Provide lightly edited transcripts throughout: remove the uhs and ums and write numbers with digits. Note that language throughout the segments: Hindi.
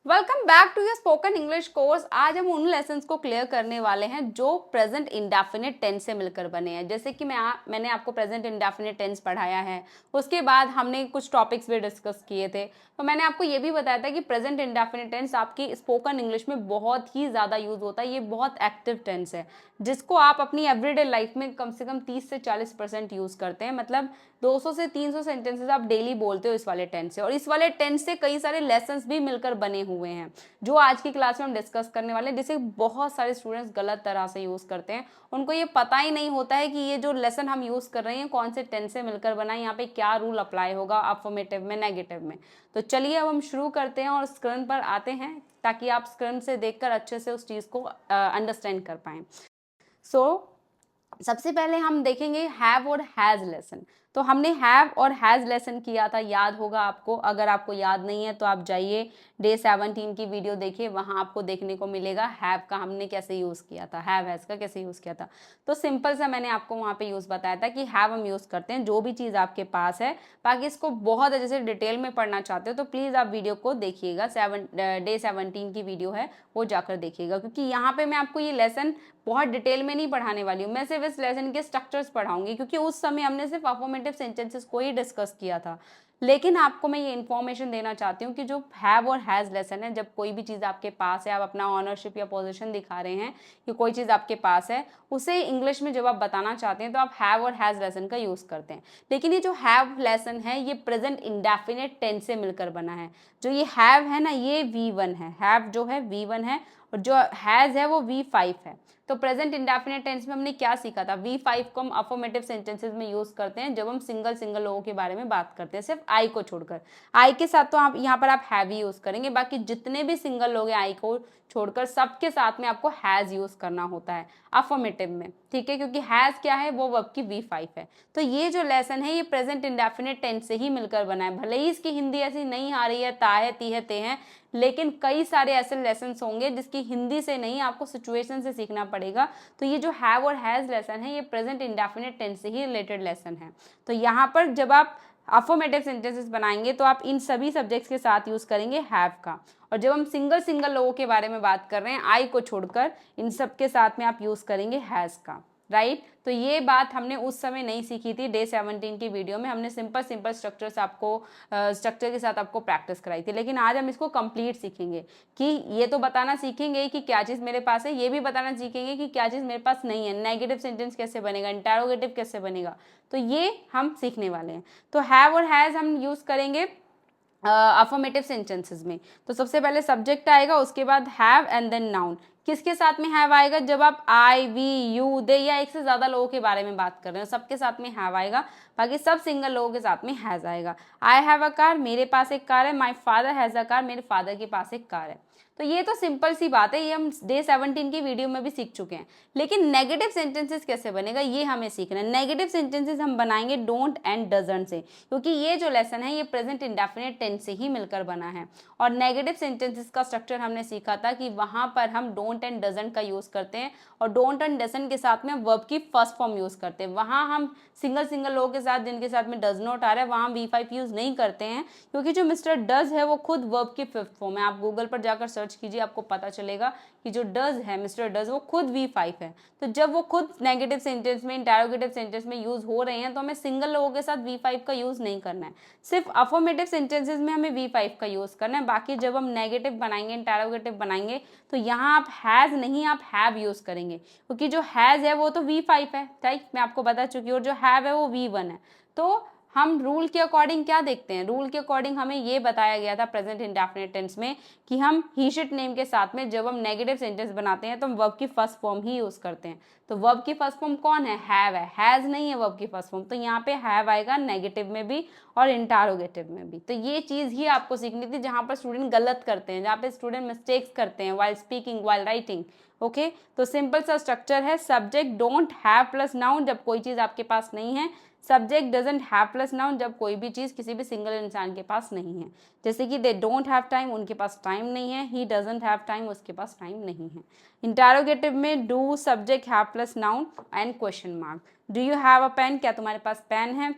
Welcome back to your spoken English course. आज हम उन लेसन्स को क्लियर करने वाले हैं जो प्रेजेंट इंडेफिनिट टेंस से मिलकर बने हैं। जैसे कि मैंने आपको प्रेजेंट इंडेफिनिट टेंस पढ़ाया है, उसके बाद हमने कुछ टॉपिक्स भी डिस्कस किए थे। तो मैंने आपको ये भी बताया था कि प्रेजेंट इंडेफिनिट टेंस आपकी स्पोकन इंग्लिश में बहुत ही ज़्यादा यूज होता है। ये बहुत एक्टिव टेंस है जिसको आप अपनी एवरीडे लाइफ में कम से कम 30 से 40% यूज़ करते हैं। मतलब 200 से 300 सेंटेंसेस आप डेली बोलते हो इस वाले टेंस से। और इस वाले टेंस से कई सारे लेसन्स भी मिलकर बने हुए हैं जो आज की क्लास में हम डिस्कस करने वाले हैं, जिसे बहुत सारे स्टूडेंट्स गलत तरह से यूज़ करते हैं। उनको ये पता ही नहीं होता है कि ये जो लेसन हम यूज़ कर रहे हैं कौन से टेंस से मिलकर बना है, यहाँ पे क्या रूल अप्लाई होगा अफर्मेटिव में, नेगेटिव में। तो चलिए अब हम शुरू करते हैं और स्क्रीन पर आते हैं ताकि आप स्क्रीन से देखकर अच्छे से उस चीज़ को अंडरस्टैंड कर पाएँ। सबसे पहले हम देखेंगे हैव और हैज़ लेसन। तो हमने हैव और हैज़ लेसन किया था, याद होगा आपको। अगर आपको याद नहीं है तो आप जाइए डे 17 की वीडियो देखिए, वहाँ आपको देखने को मिलेगा हैव का हमने कैसे यूज़ किया था, हैव हैज़ का कैसे यूज़ किया था। तो सिंपल सा मैंने आपको वहाँ पे यूज़ बताया था कि हैव हम यूज़ करते हैं जो भी चीज़ आपके पास है। बाकी इसको बहुत अच्छे से डिटेल में पढ़ना चाहते हो तो प्लीज़ आप वीडियो को देखिएगा, डे 17 की वीडियो है वो जाकर देखिएगा, क्योंकि यहाँ पे मैं आपको ये लेसन बहुत डिटेल में नहीं पढ़ाने वाली हूँ। मैं सिर्फ इस लेसन के स्ट्रक्चर्स पढ़ाऊंगी क्योंकि उस समय हमने सिर्फ अफर्मेटिव सेंटेंसेस को ही डिस्कस किया था। लेकिन आपको मैं ये इन्फॉर्मेशन देना चाहती हूँ कि जो हैव और हैज़ लेसन है, जब कोई भी चीज़ आपके पास है, आप अपना ऑनरशिप या पोजीशन दिखा रहे हैं कि कोई चीज़ आपके पास है, उसे इंग्लिश में जब आप बताना चाहते हैं तो आप हैव और हैज़ लेसन का यूज़ करते हैं। लेकिन ये जो हैव लेसन है ये प्रेजेंट इंडेफिनिट टेंस से मिलकर बना है। जो ये हैव है ना, ये V1 है, हैव जो है V1 है, और जो हैज़ है वो V5 है। तो प्रेजेंट इंडेफिनिट टेंस में हमने क्या सीखा था, V5 को हम अफर्मेटिव सेंटेंसेस में यूज करते हैं जब हम सिंगल सिंगल लोगों के बारे में बात करते हैं, सिर्फ आई को छोड़कर। आई के साथ तो आप यहाँ पर आप हैव ही यूज करेंगे, बाकी जितने भी सिंगल लोग हैं आई को छोड़कर सबके साथ में आपको हैज यूज करना होता है अफर्मेटिव में, ठीक है, क्योंकि हैज क्या है, वो वर्ब की V5 है। तो ये जो लेसन है ये प्रेजेंट इंडेफिनिट टेंस से ही मिलकर बना है। भले ही इसकी हिंदी ऐसी नहीं आ रही है, ता है, ती है, ते हैं, लेकिन कई सारे ऐसे लेसन्स होंगे जिसकी हिंदी से नहीं, आपको सिचुएशन से सीखना पड़ेगा। तो ये जो हैव और हैज़ लेसन है ये प्रेजेंट इंडेफिनिट टेंस से ही रिलेटेड लेसन है। तो यहाँ पर जब आप अफर्मेटिव सेंटेंसेस बनाएंगे तो आप इन सभी सब्जेक्ट्स के साथ यूज करेंगे हैव का। और जब हम सिंगल सिंगल लोगों के बारे में बात कर रहे हैं आई को छोड़कर, इन सब के साथ में आप यूज करेंगे हैज़ का, राइट। तो ये बात हमने उस समय नहीं सीखी थी, डे 17 की वीडियो में हमने सिंपल सिंपल स्ट्रक्चर्स आपको स्ट्रक्चर के साथ आपको प्रैक्टिस कराई थी। लेकिन आज हम इसको कंप्लीट सीखेंगे कि ये तो बताना सीखेंगे कि क्या चीज़ मेरे पास है, ये भी बताना सीखेंगे कि क्या चीज़ मेरे पास नहीं है, नेगेटिव सेंटेंस कैसे बनेगा, इंटरोगेटिव कैसे बनेगा, तो ये हम सीखने वाले हैं। तो हैव और हैज़ हम यूज़ करेंगे अफर्मेटिव सेंटेंसेस में। तो सबसे पहले सब्जेक्ट आएगा, उसके बाद हैव एंड देन नाउन। किसके साथ में हैव आएगा, जब आप आई, वी, यू, दे या एक से ज्यादा लोगों के बारे में बात कर रहे हो सबके साथ में हैव आएगा। बाकी सब सिंगल लोगों के साथ में हैज आएगा। आई हैव अ कार, मेरे पास एक कार है। My father has a car, मेरे फादर के पास एक कार है। तो ये तो सिंपल सी बात है, ये हम डे 17 की वीडियो में भी सीख चुके हैं। लेकिन नेगेटिव सेंटेंसेस कैसे बनेगा ये हमें सीखना है। नेगेटिव सेंटेंसेस हम बनाएंगे डोंट एंड डजंट से, क्योंकि ये जो लेसन है ये प्रेजेंट इंडेफिनिट टेंस से ही मिलकर बना है। और नेगेटिव सेंटेंसेस का स्ट्रक्चर हमने सीखा था कि वहां पर हम डोंट एंड डजंट का यूज करते हैं, और डोंट एंड डजंट के साथ में वर्ब की फर्स्ट फॉर्म यूज करते हैं। वहां हम सिंगल सिंगल लोगों के साथ जिनके साथ में डज नॉट आ रहा है वहां V5 यूज नहीं करते हैं, क्योंकि जो मिस्टर डज है वो खुद वर्ब की फिफ्थ फॉर्म है। आप गूगल पर जाकर सर्च कीजिए, आपको पता चलेगा कि जो डज है, मिस्टर डज, वो खुद V5 है। तो जब वो खुद नेगेटिव सेंटेंस में, इंटरोगेटिव सेंटेंस में यूज हो रहे हैं तो हमें सिंगल लोगों के साथ V5 का यूज नहीं करना है। सिर्फ अफर्मेटिव सेंटेंसेस में हमें V5 का यूज करना है। बाकी जब हम नेगेटिव बनाएंगे, इंटरोगेटिव बनाएंगे, तो यहाँ आप हैज नहीं, आप हैव यूज करेंगे, क्योंकि जो हैज है वो तो V5 है, राइट, मैं आपको बता चुकी हूँ, और जो हैव है वो V1 है। तो हम रूल के अकॉर्डिंग क्या देखते हैं, रूल के अकॉर्डिंग हमें ये बताया गया था प्रेजेंट इंडेफिनिट टेंस में कि हम ही शिट नेम के साथ में जब हम नेगेटिव सेंटेंस बनाते हैं तो हम वर्ब की फर्स्ट फॉर्म ही यूज करते हैं। तो वर्ब की फर्स्ट फॉर्म कौन है, हैव है, हैज नहीं है वर्ब की फर्स्ट फॉर्म। तो यहाँ पे हैव आएगा नेगेटिव में भी और इंटरोगेटिव में भी। तो ये चीज ही आपको सीखनी थी जहां पर स्टूडेंट गलत करते हैं, जहाँ पे स्टूडेंट मिस्टेक्स करते हैं while speaking, while writing. Okay, तो सिंपल सा स्ट्रक्चर है, subject don't have plus noun जब कोई चीज आपके पास नहीं है, subject doesn't have plus noun जब कोई भी चीज किसी भी सिंगल इंसान के पास नहीं है। जैसे कि दे डोंट हैव टाइम, उनके पास टाइम नहीं है, ही डजंट हैव टाइम, उसके पास टाइम नहीं है। इंटरोगेटिव में do subject have plus noun and question mark. Do you have a pen, क्या तुम्हारे पास पेन है।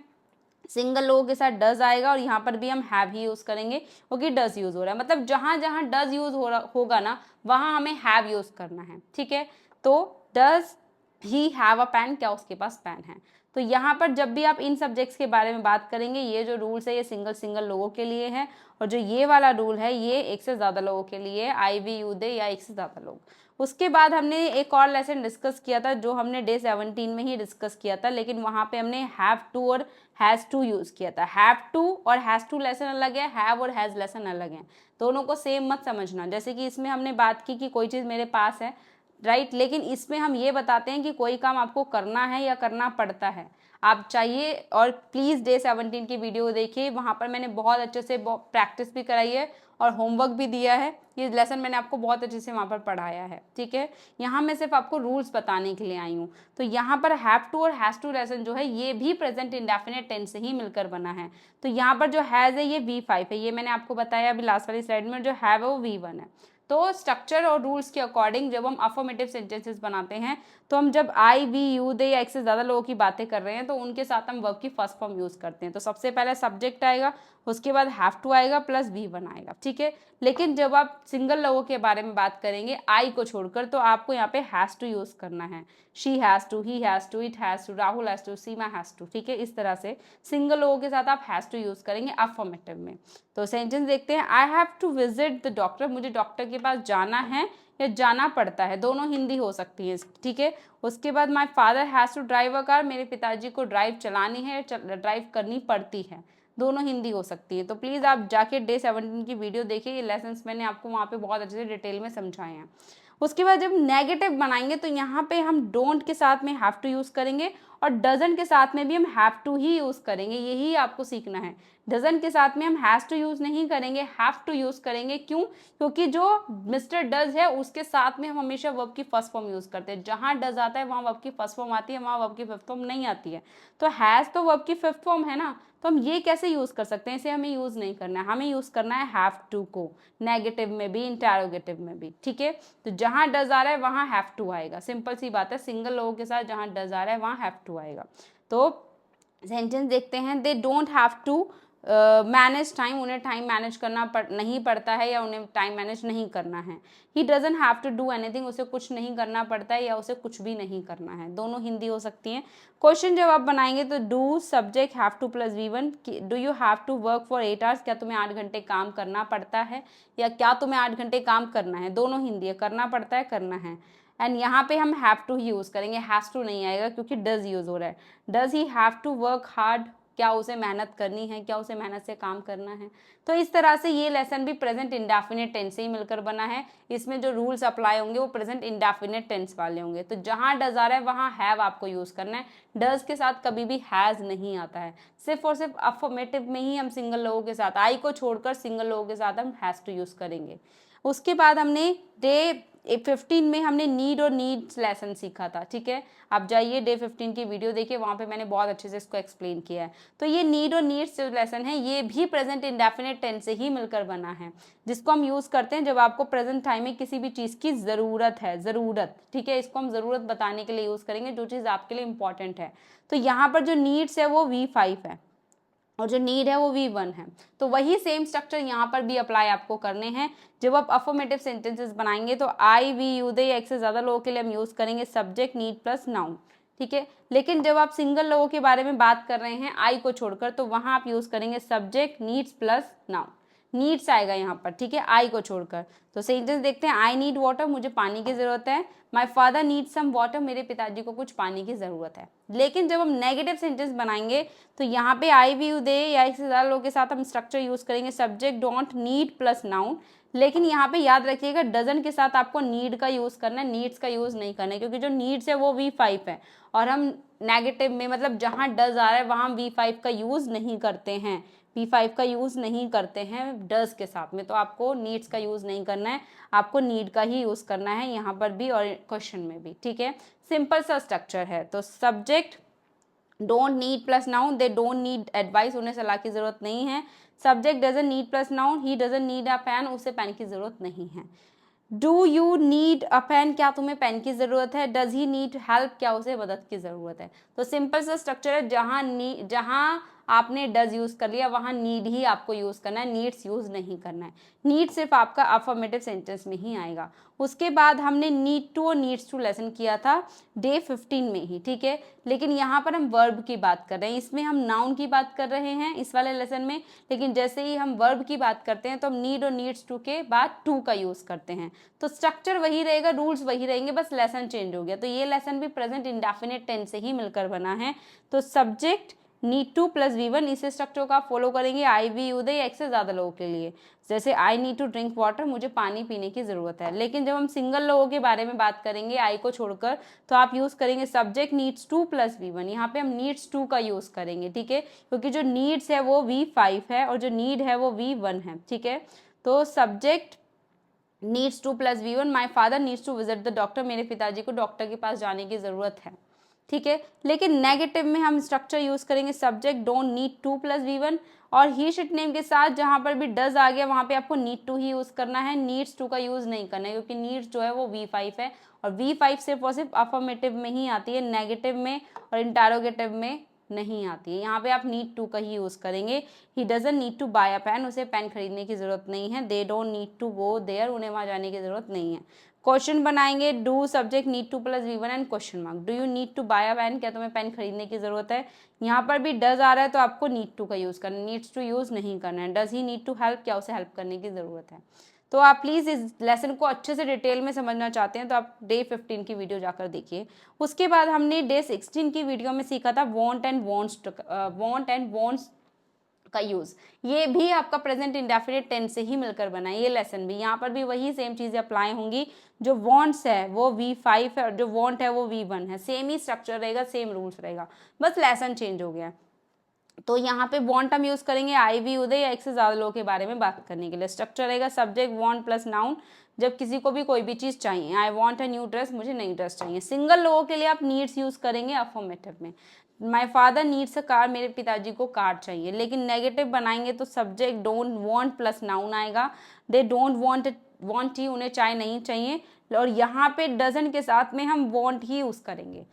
सिंगल लोगों के साथ डज आएगा और यहाँ पर भी हम हैव ही यूज़ करेंगे क्योंकि डज यूज़ हो रहा है, मतलब जहाँ जहाँ डज यूज़ होगा ना वहाँ हमें हैव यूज़ करना है, ठीक है। तो does he have a pen, क्या उसके पास पेन है। तो यहाँ पर जब भी आप इन सब्जेक्ट्स के बारे में बात करेंगे, ये जो रूल्स है ये सिंगल सिंगल लोगों के लिए है, और जो ये वाला रूल है ये एक से ज़्यादा लोगों के लिए, आई वी यू दे या एक से ज़्यादा लोग। उसके बाद हमने एक और लेसन डिस्कस किया था जो हमने डे 17 में ही डिस्कस किया था, लेकिन वहाँ पे हमने हैव टू और हैज़ टू यूज़ किया था। हैव टू और हैज़ टू लेसन अलग है, हैव और हैज़ लेसन अलग है, दोनों को सेम मत समझना। जैसे कि इसमें हमने बात की कि कोई चीज़ मेरे पास है, राइट, लेकिन इसमें हम ये बताते हैं कि कोई काम आपको करना है या करना पड़ता है, आप चाहिए। और प्लीज़ डे 17 की वीडियो देखिए, वहाँ पर मैंने बहुत अच्छे से प्रैक्टिस भी कराई है और होमवर्क भी दिया है। ये लेसन मैंने आपको बहुत अच्छे से वहाँ पर पढ़ाया है, ठीक है। यहाँ मैं सिर्फ आपको रूल्स बताने के लिए आई हूँ। तो यहाँ पर हैव टू और हैज़ टू लेसन जो है ये भी प्रेजेंट इंडेफिनिट टेंस से ही मिलकर बना है। तो यहाँ पर जो हैज़ है ये V5 है, ये मैंने आपको बताया अभी लास्ट वाली स्लाइड में। जो हैव है वो V1 है। तो स्ट्रक्चर और रूल्स के अकॉर्डिंग जब हम अफर्मेटिव सेंटेंसेस बनाते हैं, तो हम जब आई वी यू दे या एक से ज़्यादा लोगों की बातें कर रहे हैं तो उनके साथ हम वर्ब की फर्स्ट फॉर्म यूज़ करते हैं। तो सबसे पहले सब्जेक्ट आएगा, उसके बाद हैव टू आएगा प्लस V1 आएगा, ठीक है। लेकिन जब आप सिंगल लोगों के बारे में बात करेंगे आई को छोड़कर, तो आपको यहाँ पे हैज़ टू यूज़ करना है। She has to, he has to, it has to, Rahul has to, Seema has to, ठीक है। इस तरह से सिंगल लोगों के साथ आप हैज़ टू यूज़ करेंगे अफर्मेटिव में। तो सेंटेंस देखते हैं। I have to visit the doctor, मुझे डॉक्टर के पास जाना है या जाना पड़ता है, दोनों हिंदी हो सकती है, ठीक है। उसके बाद my father has to drive a car, मेरे पिताजी को ड्राइव चलानी है, ड्राइव करनी पड़ती है, दोनों हिंदी हो सकती है। तो प्लीज़ आप जाके डे 17 की वीडियो देखिए, ये लेसन्स मैंने आपको वहाँ पे बहुत अच्छे से डिटेल में समझाए हैं। उसके बाद जब नेगेटिव बनाएंगे तो यहाँ पे हम डोंट के साथ में हैव टू यूज़ करेंगे और डजंट के साथ में भी हम हैव टू ही यूज़ करेंगे, यही आपको सीखना है। डजंट के साथ में हम हैज़ टू यूज़ नहीं करेंगे, हैव टू यूज़ करेंगे। क्यों? क्योंकि जो मिस्टर डज है उसके साथ में हम हमेशा वर्ब की फर्स्ट फॉर्म यूज़ करते हैं। जहाँ डज आता है वहाँ वर्ब की फर्स्ट फॉर्म आती है, वहाँ वर्ब की फिफ्थ फॉर्म नहीं आती है। तो हैज़ तो वर्ब की फिफ्थ फॉर्म है ना, तो हम ये कैसे यूज़ कर सकते हैं, इसे हमें यूज़ नहीं करना है। हमें यूज़ करना है हैव टू को, नेगेटिव में भी इंटेरोगेटिव में भी, ठीक है। तो जहाँ डज आ रहा है वहाँ हैव टू आएगा, सिंपल सी बात है। सिंगल लोगों के साथ जहाँ डज आ रहा है वहाँ हैव टू आएगा। तो सेंटेंस देखते हैं। They don't have to manage time, उन्हें टाइम मैनेज करना नहीं पड़ता है या उन्हें टाइम मैनेज नहीं करना है। He doesn't have to do anything, उसे कुछ नहीं करना पड़ता है या उसे कुछ भी नहीं करना है, दोनों हिंदी हो सकती हैं। क्वेश्चन जब आप बनाएंगे तो do subject have to plus V1, do you have to work for 8 hours, क्या तुम्हें 8 घंटे काम करना पड़ता है या क्या तुम्हें 8 घंटे काम करना है, दोनों हिंदी है, करना पड़ता है, करना है। एंड यहाँ पे हम हैव टू ही यूज़ करेंगे, हैज़ टू नहीं आएगा क्योंकि डज यूज़ हो रहा है। Does he have to work hard, क्या उसे मेहनत करनी है, क्या उसे मेहनत से काम करना है। तो इस तरह से ये लेसन भी प्रेजेंट इंडेफिनिट टेंस से ही मिलकर बना है। इसमें जो रूल्स अप्लाई होंगे वो प्रेजेंट इंडेफिनिट टेंस वाले होंगे। तो जहाँ डज आ रहा है वहाँ हैव आपको यूज़ करना है, डज के साथ कभी भी हैज़ नहीं आता है। सिर्फ और सिर्फ अफर्मेटिव में ही हम सिंगल लोगों के साथ, आई को छोड़कर सिंगल लोगों के साथ हम हैज़ टू यूज़ करेंगे। उसके बाद हमने डे 15 में हमने नीड और नीड्स लेसन सीखा था, ठीक है। आप जाइए डे 15 की वीडियो देखिए, वहाँ पे मैंने बहुत अच्छे से इसको एक्सप्लेन किया है। तो ये नीड और नीड्स जो लेसन है ये भी प्रेजेंट इंडेफिनिट टेंस से ही मिलकर बना है, जिसको हम यूज़ करते हैं जब आपको प्रेजेंट टाइम में किसी भी चीज़ की ज़रूरत है, ज़रूरत, ठीक है। इसको हम ज़रूरत बताने के लिए यूज़ करेंगे, जो चीज़ आपके लिए इंपॉर्टेंट है। तो यहाँ पर जो नीड्स है वो V5 है और जो नीड है वो V1 है। तो वही सेम स्ट्रक्चर यहाँ पर भी अप्लाई आपको करने हैं। जब आप अफर्मेटिव सेंटेंसेस बनाएंगे तो आई वी यू दे या एक से ज़्यादा लोगों के लिए हम यूज़ करेंगे सब्जेक्ट नीड प्लस नाउन, ठीक है। लेकिन जब आप सिंगल लोगों के बारे में बात कर रहे हैं आई को छोड़कर, तो वहाँ आप यूज़ करेंगे subject needs plus noun, needs आएगा यहाँ पर, ठीक है, आई को छोड़कर। तो सेंटेंस देखते हैं। आई नीड वाटर, मुझे पानी की ज़रूरत है। My father need some water, मेरे पिताजी को कुछ पानी की ज़रूरत है। लेकिन जब हम नेगेटिव सेंटेंस बनाएंगे तो यहाँ पे आई वी यू दे या एक से ज़्यादा लोगों के साथ हम स्ट्रक्चर यूज़ करेंगे subject don't need plus noun. लेकिन यहाँ पे याद रखिएगा डजन के साथ आपको नीड का यूज़ करना है, नीड्स का यूज़ नहीं करना है, क्योंकि जो नीड्स है वो V5 है और हम नेगेटिव में, मतलब जहाँ डज आ रहा है वहाँ हम V5 का यूज़ नहीं करते हैं, V5 का यूज़ नहीं करते हैं डज के साथ में। तो आपको नीड्स का यूज़ नहीं करना है, आपको नीड का ही यूज़ करना है यहाँ पर भी और क्वेश्चन में भी, ठीक है। सिंपल सा स्ट्रक्चर है। तो subject don't need plus noun, they don't need advice, उन्हें सलाह की ज़रूरत नहीं है। Subject doesn't need plus noun, he doesn't need a pen, उसे पेन की ज़रूरत नहीं है। Do you need a pen, क्या तुम्हें पेन की ज़रूरत है। डज ही नीड हेल्प, क्या उसे मदद की ज़रूरत है। तो सिंपल सा स्ट्रक्चर है, जहाँ आपने डज यूज़ कर लिया, वहाँ नीड ही आपको यूज़ करना है, नीड्स यूज़ नहीं करना है। नीड सिर्फ आपका अफर्मेटिव सेंटेंस में ही आएगा। उसके बाद हमने नीड टू और नीड्स टू लेसन किया था डे 15 में ही, ठीक है। लेकिन यहाँ पर हम वर्ब की बात कर रहे हैं, इसमें हम नाउन की बात कर रहे हैं इस वाले लेसन में, लेकिन जैसे ही हम वर्ब की बात करते हैं तो हम नीड और नीड्स टू के बाद टू का यूज़ करते हैं। तो स्ट्रक्चर वही रहेगा, रूल्स वही रहेंगे, बस लेसन चेंज हो गया। तो ये लेसन भी प्रेजेंट इंडेफिनिट टेंस से ही मिलकर बना है। तो subject need to plus V1, इसे स्ट्रक्चर को आप फॉलो करेंगे आई वी यू दे या एक से ज़्यादा लोगों के लिए। जैसे I need to drink water, मुझे पानी पीने की ज़रूरत है। लेकिन जब हम सिंगल लोगों के बारे में बात करेंगे आई को छोड़कर, तो आप यूज़ करेंगे subject needs to plus V1। यहाँ पे हम नीड्स टू का यूज़ करेंगे, ठीक है, क्योंकि जो नीड्स है वो V5 है और जो नीड है वो V1 है, ठीक है। तो subject needs to plus V1, my father needs to visit the doctor, मेरे पिताजी को डॉक्टर के पास जाने की ज़रूरत है, ठीक है। लेकिन नेगेटिव में हम स्ट्रक्चर यूज़ करेंगे subject don't need to plus V1, और ही शिट नेम के साथ जहाँ पर भी डज आ गया वहाँ पे आपको नीड टू ही यूज़ करना है, नीड्स टू का यूज़ नहीं करना है, क्योंकि नीड्स जो है वो V5 है और V5 सिर्फ और सिर्फ अफर्मेटिव में ही आती है, नेगेटिव में और इंटरोगेटिव में नहीं आती है। यहाँ पे आप नीड टू का ही यूज़ करेंगे। He doesn't need to buy a pen, उसे पेन खरीदने की ज़रूरत नहीं है। They don't need to go there, उन्हें वहाँ जाने की ज़रूरत नहीं है। क्वेश्चन बनाएंगे, do subject need to plus V1 and question mark, do you need to buy a pen, क्या तुम्हें पेन खरीदने की ज़रूरत है। यहाँ पर भी डज आ रहा है तो आपको नीड टू का यूज़ करना है, नीड्स टू यूज़ नहीं करना है। Does he need to help, क्या उसे हेल्प करने की ज़रूरत है। तो आप प्लीज़ इस लेसन को अच्छे से डिटेल में समझना चाहते हैं तो आप डे 15 की वीडियो जाकर देखिए। उसके बाद हमने डे 16 की वीडियो में सीखा था वॉन्ट एंड वॉन्ट्स का यूज़। ये भी आपका प्रेजेंट इंडेफिनिट टेंस से ही मिलकर बना है ये लेसन भी। यहाँ पर भी वही सेम चीज़ें अप्लाई होंगी। जो वॉन्ट्स है वो V5 है और जो वॉन्ट है वो V1 है, सेम ही स्ट्रक्चर रहेगा, सेम रूल्स रहेगा, बस लेसन चेंज हो गया है। तो यहाँ पे वॉन्ट हम यूज़ करेंगे आई वी उदय या एक से ज़्यादा लोगों के बारे में बात करने के लिए। स्ट्रक्चर रहेगा सब्जेक्ट वॉन्ट प्लस नाउन, जब किसी को भी कोई भी चीज़ चाहिए। I want a new dress, मुझे नई ड्रेस चाहिए। सिंगल लोगों के लिए आप नीड्स यूज़ करेंगे अफर्मेटिव में। My father needs a car, मेरे पिताजी को कार चाहिए। लेकिन नेगेटिव बनाएंगे तो subject don't want plus noun आएगा। दे डोंट वॉन्ट ही, उन्हें चाय नहीं चाहिए। और यहाँ पे डजन के साथ में हम वॉन्ट ही यूज़ करेंगे।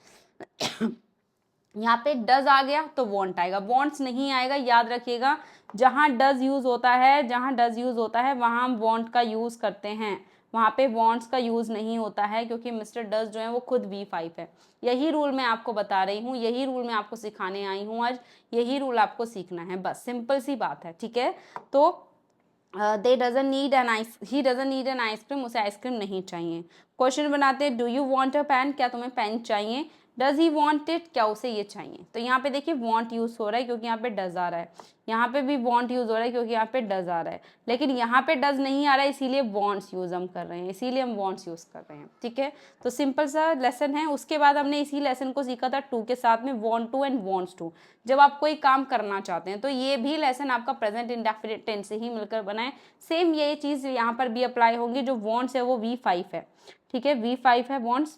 यहाँ पे डज आ गया तो वॉन्ट आएगा, वॉन्ट्स नहीं आएगा, याद रखिएगा। जहाँ डज यूज़ होता है वहाँ हम वॉन्ट का यूज़ करते हैं, वहाँ पे वॉन्ट्स का यूज़ नहीं होता है, क्योंकि मिस्टर डज जो है वो खुद V5 है। यही रूल मैं आपको बता रही हूँ, यही रूल मैं आपको सिखाने आई हूँ आज, यही रूल आपको सीखना है, बस सिंपल सी बात है, ठीक है। तो he doesn't need an ice cream, उसे आइसक्रीम नहीं चाहिए। क्वेश्चन बनाते हैं, do you want a pen, क्या तुम्हें पेन चाहिए। डज ही वॉन्ट इट, क्या उसे ये चाहिए। तो यहाँ पे देखिए वॉन्ट यूज़ हो रहा है क्योंकि यहाँ पे डज आ रहा है, यहाँ पे भी वॉन्ट यूज़ हो रहा है क्योंकि यहाँ पे डज आ रहा है, लेकिन यहाँ पे डज नहीं आ रहा है इसीलिए वॉन्ट्स यूज़ हम कर रहे हैं, इसीलिए हम वॉन्ट्स यूज़ कर रहे हैं, ठीक है। तो सिंपल सा लेसन है। उसके बाद हमने इसी लेसन को सीखा था टू के साथ में, want to and wants to. जब आप कोई काम करना चाहते हैं तो ये भी लेसन आपका प्रेजेंट इंडेफिनिट टेंस से ही मिलकर बना है। सेम ये चीज़ यहाँ पर भी अप्लाई होंगी। जो वॉन्ट्स है वो V5 है, ठीक है, V5 है वॉन्ट्स,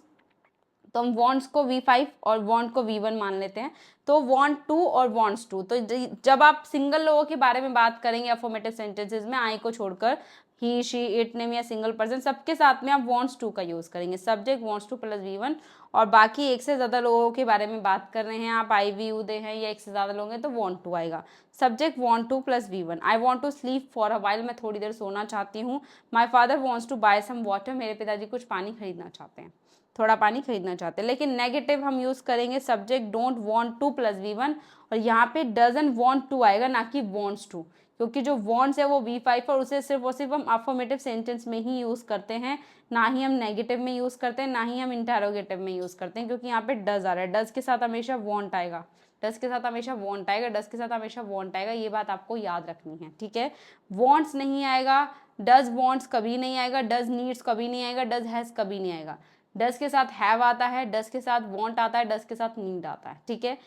तो हम वॉन्ट्स को V5 और वॉन्ट को V1 मान लेते हैं। तो वॉन्ट टू और वॉन्ट्स टू, तो जब आप सिंगल लोगों के बारे में बात करेंगे अफर्मेटिव सेंटेंसेस में, आई को छोड़कर, ही शी इट नेम या सिंगल पर्सन, सबके साथ में आप वॉन्ट्स टू का यूज़ करेंगे, subject wants to plus V1। और बाकी एक से ज़्यादा लोगों के बारे में बात कर रहे हैं आप, आई वी यू दे हैं या एक से ज़्यादा लोग हैं, तो वॉन्ट टू आएगा, subject want to plus V1। I want to sleep for a while, मैं थोड़ी देर सोना चाहती हूँ। My father wants to buy some water, मेरे पिताजी कुछ पानी खरीदना चाहते हैं, थोड़ा पानी खरीदना चाहते हैं। लेकिन नेगेटिव हम यूज़ करेंगे subject don't want to plus V1, और यहाँ पे डजंट वांट टू आएगा, ना कि वांट्स टू, क्योंकि जो वांट्स है वो V5 और उसे सिर्फ और सिर्फ हम अफर्मेटिव सेंटेंस में ही यूज़ करते हैं, ना ही हम नेगेटिव में यूज़ करते हैं, ना ही हम इंटरोगेटिव में यूज़ करते हैं, क्योंकि यहाँ पे डज आ रहा है। डज के साथ हमेशा वॉन्ट आएगा, डज के साथ हमेशा वॉन्ट आएगा, डज के साथ हमेशा वॉन्ट आएगा, ये बात आपको याद रखनी है, ठीक है। वॉन्ट्स नहीं आएगा, डज वॉन्ट्स कभी नहीं आएगा, डज नीड्स कभी नहीं आएगा, डज हैज़ कभी नहीं आएगा। डज के साथ हैव आता है, डज के साथ वॉन्ट आता है, डज के साथ नीड आता है, ठीक है।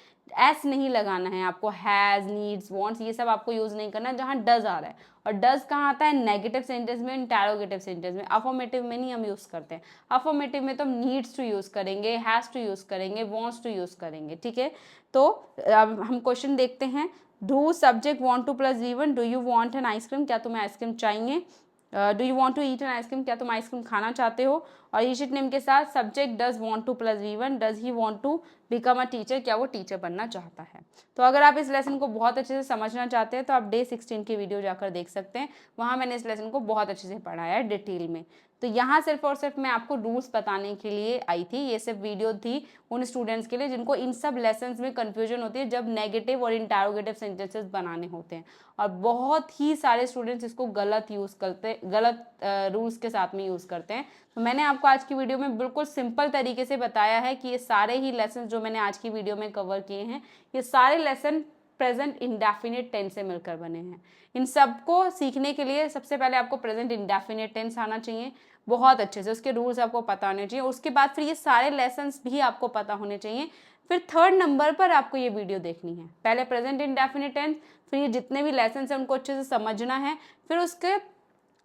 एस नहीं लगाना है आपको, हैज़, नीड्स, वॉन्ट्स, ये सब आपको यूज़ नहीं करना है जहाँ डज आ रहा है। और डज कहाँ आता है, नेगेटिव सेंटेंस में, इंटरोगेटिव सेंटेंस में, अफर्मेटिव में नहीं हम यूज़ करते हैं। अफर्मेटिव में तो हम नीड्स टू यूज़ करेंगे, हैज़ टू यूज़ करेंगे, वॉन्ट्स टू यूज़ करेंगे, ठीक है। तो अब हम क्वेश्चन देखते हैं। Do subject want to plus V1, do you want an ice cream, क्या तुम्हें आइसक्रीम चाहिए। Do you want to eat an ice cream, क्या तुम आइसक्रीम खाना चाहते हो। और इशिट नेम के साथ subject does want to plus V1, does he want to become a teacher, क्या वो टीचर बनना चाहता है। तो अगर आप इस लेसन को बहुत अच्छे से समझना चाहते हैं तो आप डे 16 की वीडियो जाकर देख सकते हैं, वहाँ मैंने इस लेसन को बहुत अच्छे से पढ़ाया है डिटेल में। तो यहाँ सिर्फ और सिर्फ मैं आपको रूल्स बताने के लिए आई थी, ये सिर्फ वीडियो थी उन स्टूडेंट्स के लिए जिनको इन सब लेसन्स में कन्फ्यूजन होती है जब नेगेटिव और इंटरोगेटिव सेंटेंसेस बनाने होते हैं, और बहुत ही सारे स्टूडेंट्स इसको गलत यूज़ करते, गलत रूल्स के साथ में यूज़ करते हैं। तो मैंने आपको आज की वीडियो में बिल्कुल सिंपल तरीके से बताया है कि ये सारे ही लेसन जो मैंने आज की वीडियो में कवर किए हैं, ये सारे लेसन प्रेजेंट इंडेफिनिट टेंस से मिलकर बने हैं। इन सबको सीखने के लिए सबसे पहले आपको प्रेजेंट इंडेफिनिट टेंस आना चाहिए बहुत अच्छे से, उसके रूल्स आपको पता होने चाहिए, उसके बाद फिर ये सारे लेसन्स भी आपको पता होने चाहिए। फिर थर्ड नंबर पर आपको ये वीडियो देखनी है, पहले प्रेजेंट इंडेफिनिट टेंस, फिर ये जितने भी लेसन्स हैं उनको अच्छे से समझना है, फिर उसके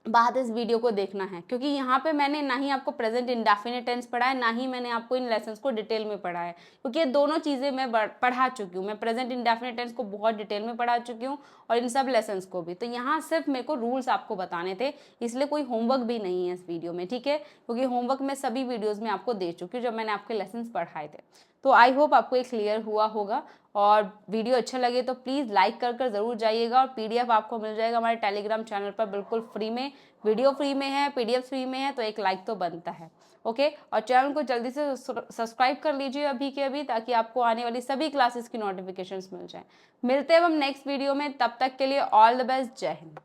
बाद इस वीडियो को देखना है, क्योंकि यहाँ पे मैंने ना ही आपको प्रेजेंट इंडेफिनिट टेंस पढ़ा है, ना ही मैंने आपको इन लेसन्स को डिटेल में पढ़ा है, क्योंकि ये दोनों चीज़ें मैं पढ़ा चुकी हूँ। मैं प्रेजेंट इंडेफिनिट टेंस को बहुत डिटेल में पढ़ा चुकी हूँ और इन सब लेसन्स को भी। तो यहाँ सिर्फ मेरे को रूल्स आपको बताने थे, इसलिए कोई होमवर्क भी नहीं है इस वीडियो में, ठीक है, क्योंकि होमवर्क मैं सभी वीडियोज़ में आपको दे चुकी हूँ जब मैंने आपके लेसन्स पढ़ाए थे। तो आई होप आपको ये क्लियर हुआ होगा, और वीडियो अच्छा लगे तो प्लीज़ लाइक कर ज़रूर जाइएगा, और PDF आपको मिल जाएगा हमारे टेलीग्राम चैनल पर बिल्कुल फ्री में, वीडियो फ्री में है, PDF फ्री में है, तो एक लाइक तो बनता है। ओके, और चैनल को जल्दी से सब्सक्राइब कर लीजिए अभी के अभी, ताकि आपको आने वाली सभी क्लासेस की नोटिफिकेशंस मिल जाए। मिलते हैं हम नेक्स्ट वीडियो में, तब तक के लिए ऑल द बेस्ट, जय हिंद।